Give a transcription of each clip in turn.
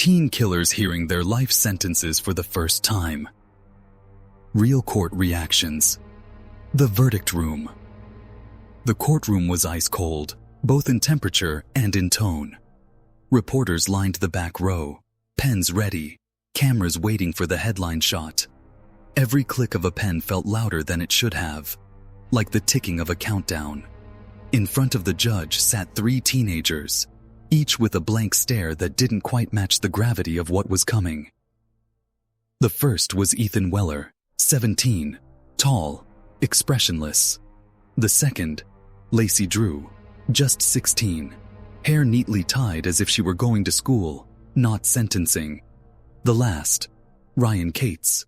Teen killers hearing their life sentences for the first time. Real court reactions. The verdict room. The courtroom was ice cold, both in temperature and in tone. Reporters lined the back row, pens ready, cameras waiting for the headline shot. Every click of a pen felt louder than it should have, like the ticking of a countdown. In front of the judge sat 3 teenagers, each with a blank stare that didn't quite match the gravity of what was coming. The first was Ethan Weller, 17, tall, expressionless. The second, Lacey Drew, just 16, hair neatly tied as if she were going to school, not sentencing. The last, Ryan Cates,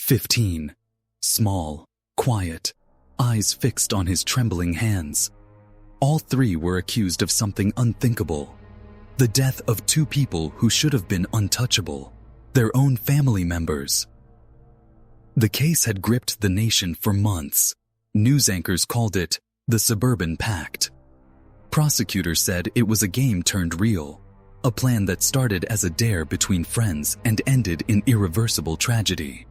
15, small, quiet, eyes fixed on his trembling hands. All 3 were accused of something unthinkable. The death of 2 people who should have been untouchable, their own family members. The case had gripped the nation for months. News anchors called it the Suburban Pact. Prosecutors said it was a game turned real, a plan that started as a dare between friends and ended in irreversible tragedy.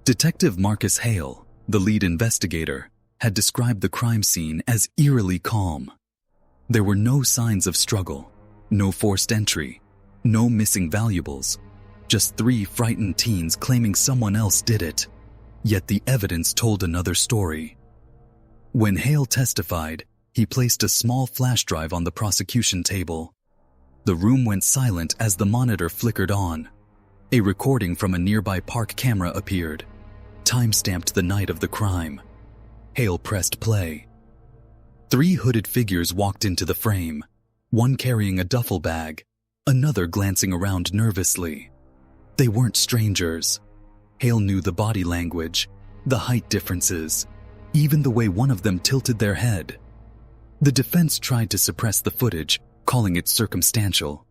Detective Marcus Hale, the lead investigator, had described the crime scene as eerily calm. There were no signs of struggle, no forced entry, no missing valuables, just 3 frightened teens claiming someone else did it. Yet the evidence told another story. When Hale testified, he placed a small flash drive on the prosecution table. The room went silent as the monitor flickered on. A recording from a nearby park camera appeared, time-stamped the night of the crime. Hale pressed play. 3 hooded figures walked into the frame, one carrying a duffel bag, another glancing around nervously. They weren't strangers. Hale knew the body language, the height differences, even the way one of them tilted their head. The defense tried to suppress the footage, calling it circumstantial.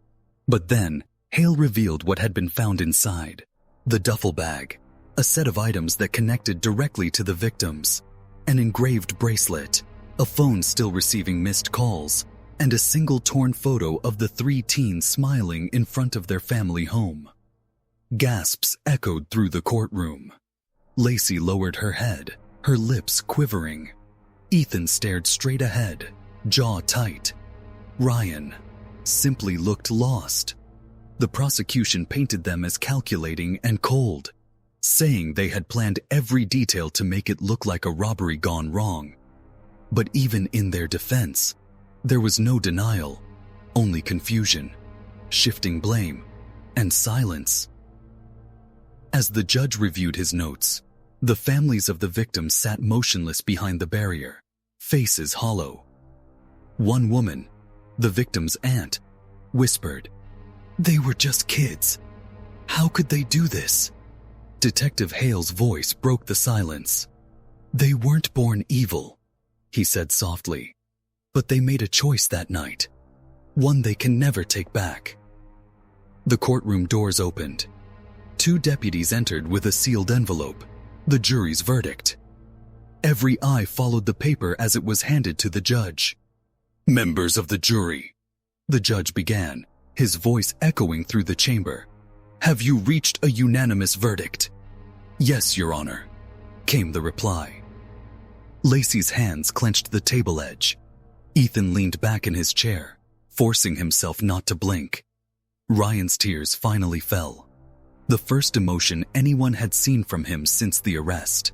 But then, Hale revealed what had been found inside. The duffel bag, a set of items that connected directly to the victims, an engraved bracelet, a phone still receiving missed calls, and a single torn photo of the 3 teens smiling in front of their family home. Gasps echoed through the courtroom. Lacey lowered her head, her lips quivering. Ethan stared straight ahead, jaw tight. Ryan simply looked lost. The prosecution painted them as calculating and cold, saying they had planned every detail to make it look like a robbery gone wrong. But even in their defense, there was no denial, only confusion, shifting blame, and silence. As the judge reviewed his notes, the families of the victims sat motionless behind the barrier, faces hollow. One woman, the victim's aunt, whispered, "They were just kids. How could they do this?" Detective Hale's voice broke the silence. "They weren't born evil," he said softly, "but they made a choice that night, one they can never take back." The courtroom doors opened. 2 deputies entered with a sealed envelope, the jury's verdict. Every eye followed the paper as it was handed to the judge. "Members of the jury," the judge began, his voice echoing through the chamber, "have you reached a unanimous verdict?" "Yes, Your Honor," came the reply. Lacey's hands clenched the table edge. Ethan leaned back in his chair, forcing himself not to blink. Ryan's tears finally fell, the first emotion anyone had seen from him since the arrest.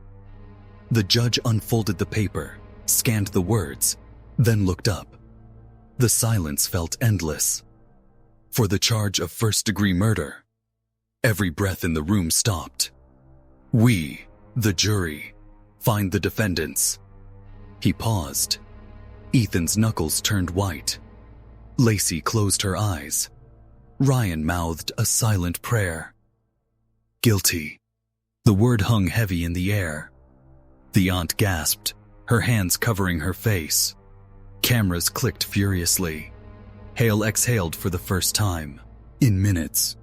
The judge unfolded the paper, scanned the words, then looked up. The silence felt endless. For the charge of first-degree murder. Every breath in the room stopped. "We, the jury, find the defendants." He paused. Ethan's knuckles turned white. Lacey closed her eyes. Ryan mouthed a silent prayer. "Guilty." The word hung heavy in the air. The aunt gasped, her hands covering her face. Cameras clicked furiously. Hale exhaled for the first time, in minutes.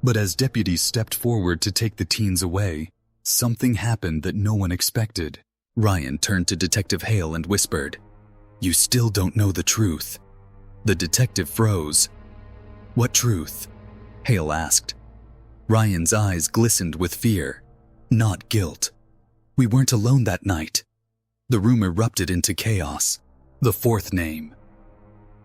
But as deputies stepped forward to take the teens away, something happened that no one expected. Ryan turned to Detective Hale and whispered, "You still don't know the truth." The detective froze. "What truth?" Hale asked. Ryan's eyes glistened with fear, not guilt. "We weren't alone that night." The room erupted into chaos. The fourth name.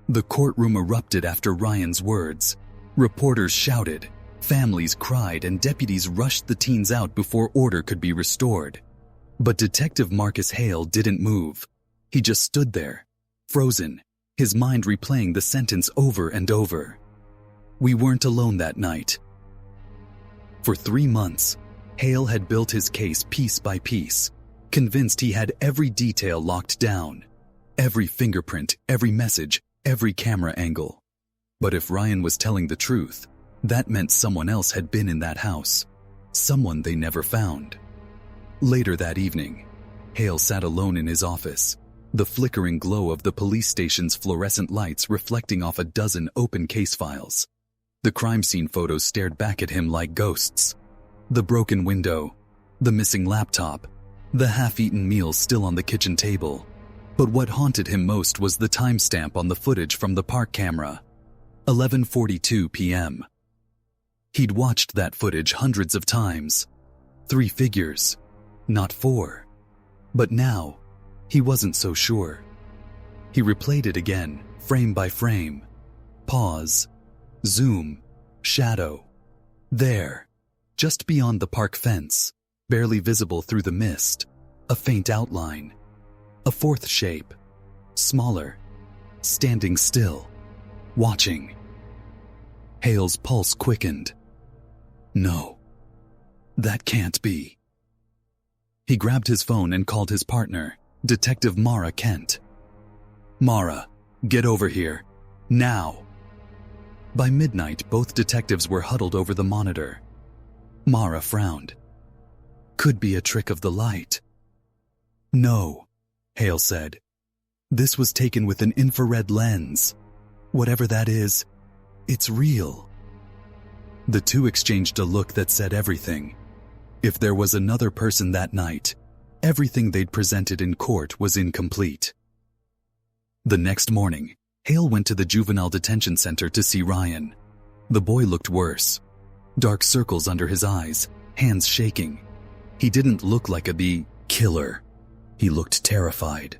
The courtroom erupted after Ryan's words. Reporters shouted, families cried, and deputies rushed the teens out before order could be restored. But Detective Marcus Hale didn't move. He just stood there, frozen, his mind replaying the sentence over and over. We weren't alone that night. For 3 months, Hale had built his case piece by piece, convinced he had every detail locked down, every fingerprint, every message, every camera angle. But if Ryan was telling the truth, that meant someone else had been in that house, someone they never found. Later that evening, Hale sat alone in his office, the flickering glow of the police station's fluorescent lights reflecting off a dozen open case files. The crime scene photos stared back at him like ghosts. The broken window, the missing laptop, the half-eaten meal still on the kitchen table. But what haunted him most was the timestamp on the footage from the park camera. 11:42 p.m. He'd watched that footage hundreds of times. 3 figures, not 4. But now, he wasn't so sure. He replayed it again, frame by frame. Pause, zoom, shadow. There, just beyond the park fence, barely visible through the mist, a faint outline. A fourth shape, smaller, standing still, watching. Hale's pulse quickened. No, that can't be. He grabbed his phone and called his partner, Detective Mara Kent. "Mara, get over here, now." By midnight, both detectives were huddled over the monitor. Mara frowned. "Could be a trick of the light." "No," Hale said. "This was taken with an infrared lens. Whatever that is, it's real." The two exchanged a look that said everything. If there was another person that night, everything they'd presented in court was incomplete. The next morning, Hale went to the juvenile detention center to see Ryan. The boy looked worse. Dark circles under his eyes, hands shaking. He didn't look like the killer. He looked terrified.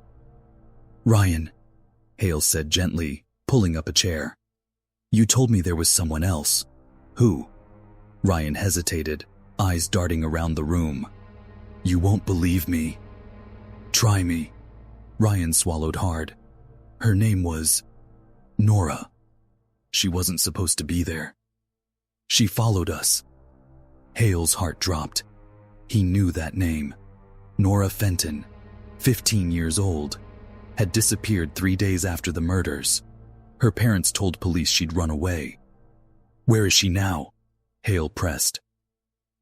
"Ryan," Hale said gently, pulling up a chair. "You told me there was someone else. Who?" Ryan hesitated, eyes darting around the room. "You won't believe me." "Try me." Ryan swallowed hard. "Her name was Nora. She wasn't supposed to be there. She followed us." Hale's heart dropped. He knew that name. Nora Fenton, 15 years old, had disappeared 3 days after the murders. Her parents told police she'd run away. "Where is she now?" Hale pressed.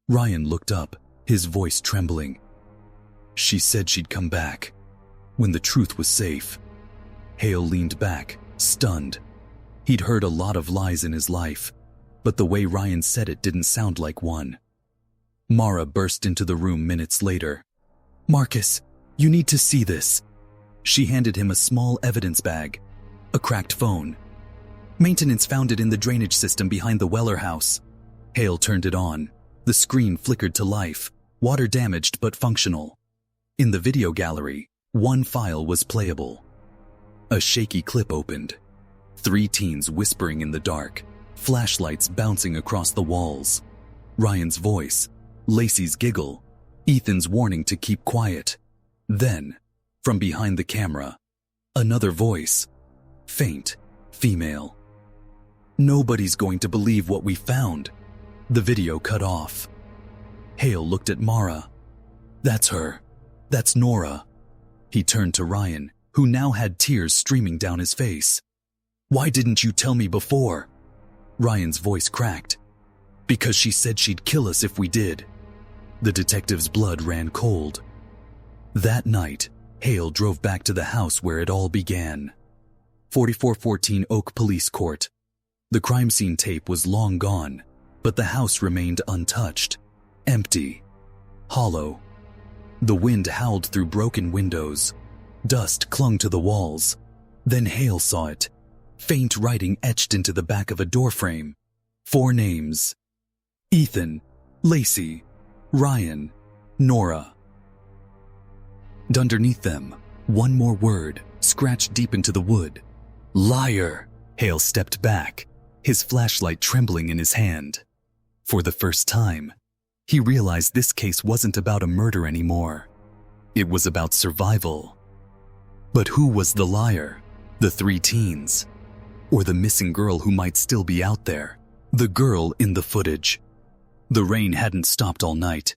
Ryan looked up, his voice trembling. "She said she'd come back, when the truth was safe." Hale leaned back, stunned. He'd heard a lot of lies in his life, but the way Ryan said it didn't sound like one. Mara burst into the room minutes later. "Marcus, you need to see this." She handed him a small evidence bag, a cracked phone. "Maintenance found it in the drainage system behind the Weller house." Hale turned it on. The screen flickered to life, water damaged but functional. In the video gallery, one file was playable. A shaky clip opened. 3 teens whispering in the dark, flashlights bouncing across the walls. Ryan's voice, Lacey's giggle, Ethan's warning to keep quiet. Then, from behind the camera, another voice, faint, female. "Nobody's going to believe what we found." The video cut off. Hale looked at Mara. "That's her. That's Nora." He turned to Ryan, who now had tears streaming down his face. "Why didn't you tell me before?" Ryan's voice cracked. "Because she said she'd kill us if we did." The detective's blood ran cold. That night, Hale drove back to the house where it all began. 4414 Oak Police Court. The crime scene tape was long gone, but the house remained untouched, empty, hollow. The wind howled through broken windows. Dust clung to the walls. Then Hale saw it. Faint writing etched into the back of a doorframe. 4 names: Ethan, Lacey, Ryan, Nora. And underneath them, one more word, scratched deep into the wood. Liar! Hale stepped back, his flashlight trembling in his hand. For the first time, he realized this case wasn't about a murder anymore. It was about survival. But who was the liar? The 3 teens? Or the missing girl who might still be out there? The girl in the footage. The rain hadn't stopped all night.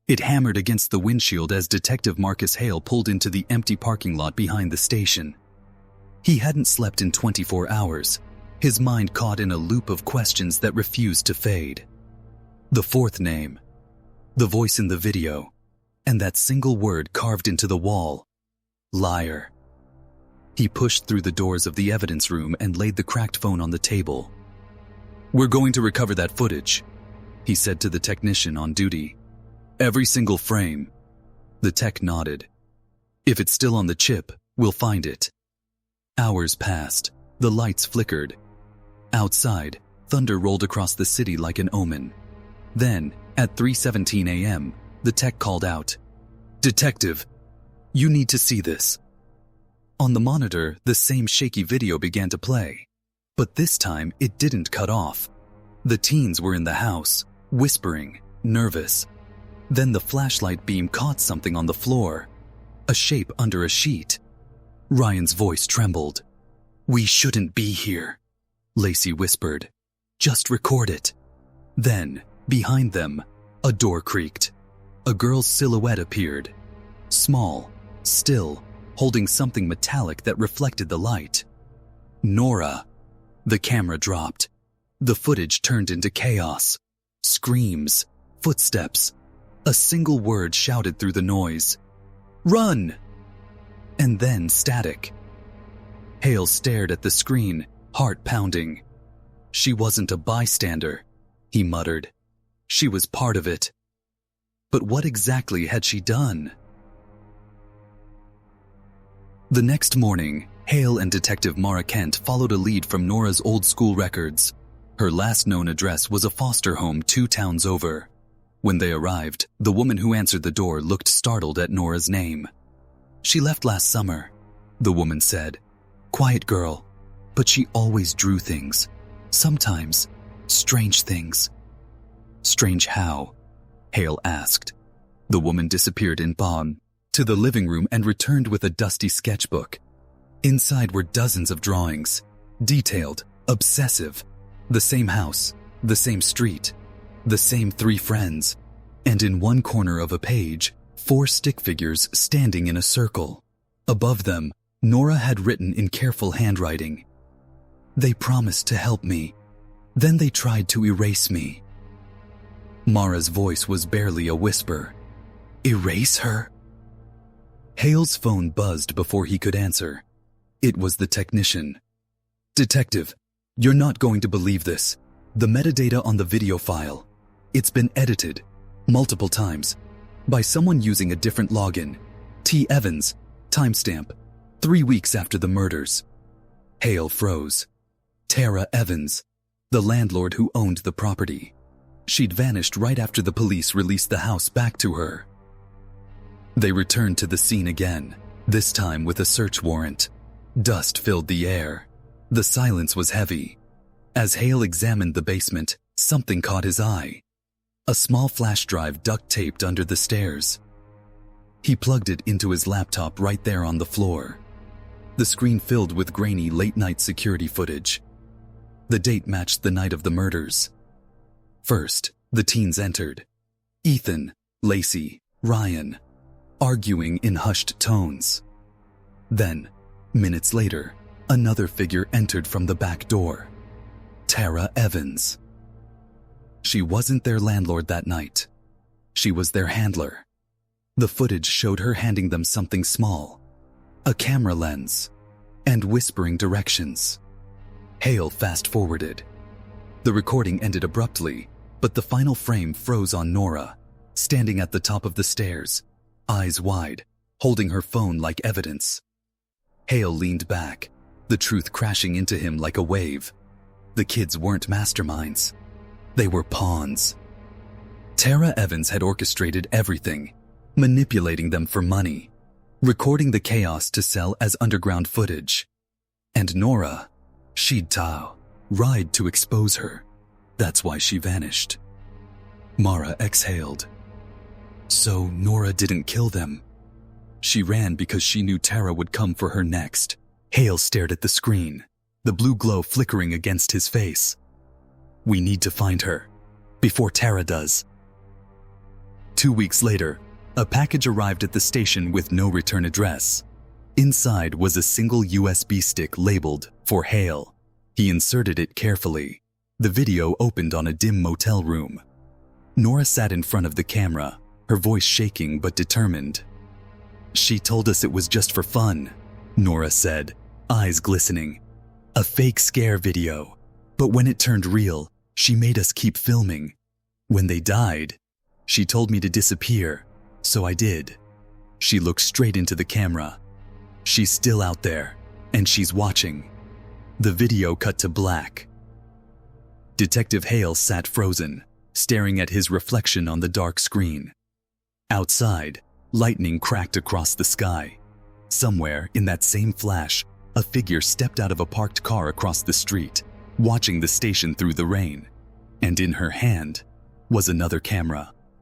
It hammered against the windshield as Detective Marcus Hale pulled into the empty parking lot behind the station. He hadn't slept in 24 hours, his mind caught in a loop of questions that refused to fade. The 4th name, the voice in the video, and that single word carved into the wall: liar. He pushed through the doors of the evidence room and laid the cracked phone on the table. "We're going to recover that footage," he said to the technician on duty. "Every single frame." The tech nodded. "If it's still on the chip, we'll find it." Hours passed. The lights flickered. Outside, thunder rolled across the city like an omen. Then, at 3:17 a.m., the tech called out, "Detective, you need to see this." On the monitor, the same shaky video began to play. But this time, it didn't cut off. The teens were in the house, whispering, nervous. Then the flashlight beam caught something on the floor. A shape under a sheet. Ryan's voice trembled. "We shouldn't be here," Lacey whispered. "Just record it." Then, behind them, a door creaked. A girl's silhouette appeared. Small, still, holding something metallic that reflected the light. Nora. The camera dropped. The footage turned into chaos. Screams, footsteps. A single word shouted through the noise. "Run!" And then static. Hale stared at the screen, heart pounding. "She wasn't a bystander," he muttered. "She was part of it." But what exactly had she done? The next morning, Hale and Detective Mara Kent followed a lead from Nora's old school records. Her last known address was a foster home 2 towns over. When they arrived, the woman who answered the door looked startled at Nora's name. "She left last summer," the woman said. "Quiet girl, but she always drew things. Sometimes, strange things." "Strange how?" Hale asked. The woman disappeared in Bonn to the living room and returned with a dusty sketchbook. Inside were dozens of drawings, detailed, obsessive. The same house, the same street, the same 3 friends, and in one corner of a page, 4 stick figures standing in a circle. Above them, Nora had written in careful handwriting, "They promised to help me. Then they tried to erase me." Mara's voice was barely a whisper. "Erase her?" Hale's phone buzzed before he could answer. It was the technician. "Detective, you're not going to believe this. The metadata on the video file. It's been edited, multiple times, by someone using a different login. T. Evans, timestamp, 3 weeks after the murders." Hale froze. Tara Evans, the landlord who owned the property. She'd vanished right after the police released the house back to her. They returned to the scene again, this time with a search warrant. Dust filled the air. The silence was heavy. As Hale examined the basement, something caught his eye. A small flash drive duct-taped under the stairs. He plugged it into his laptop right there on the floor. The screen filled with grainy late-night security footage. The date matched the night of the murders. First, the teens entered. Ethan, Lacey, Ryan, arguing in hushed tones. Then, minutes later, another figure entered from the back door. Tara Evans. She wasn't their landlord that night. She was their handler. The footage showed her handing them something small, a camera lens, and whispering directions. Hale fast-forwarded. The recording ended abruptly, but the final frame froze on Nora, standing at the top of the stairs, eyes wide, holding her phone like evidence. Hale leaned back, the truth crashing into him like a wave. The kids weren't masterminds. They were pawns. Tara Evans had orchestrated everything, manipulating them for money, recording the chaos to sell as underground footage. And Nora, she'd lied to expose her. That's why she vanished. Mara exhaled. So Nora didn't kill them. She ran because she knew Tara would come for her next. Hale stared at the screen, the blue glow flickering against his face. We need to find her, before Tara does. 2 weeks later, a package arrived at the station with no return address. Inside was a single USB stick labeled for Hale. He inserted it carefully. The video opened on a dim motel room. Nora sat in front of the camera, her voice shaking but determined. She told us it was just for fun, Nora said, eyes glistening. A fake scare video. But when it turned real, she made us keep filming. When they died, she told me to disappear, so I did. She looked straight into the camera. She's still out there, and she's watching. The video cut to black. Detective Hale sat frozen, staring at his reflection on the dark screen. Outside, lightning cracked across the sky. Somewhere in that same flash, a figure stepped out of a parked car across the street, watching the station through the rain. And in her hand was another camera.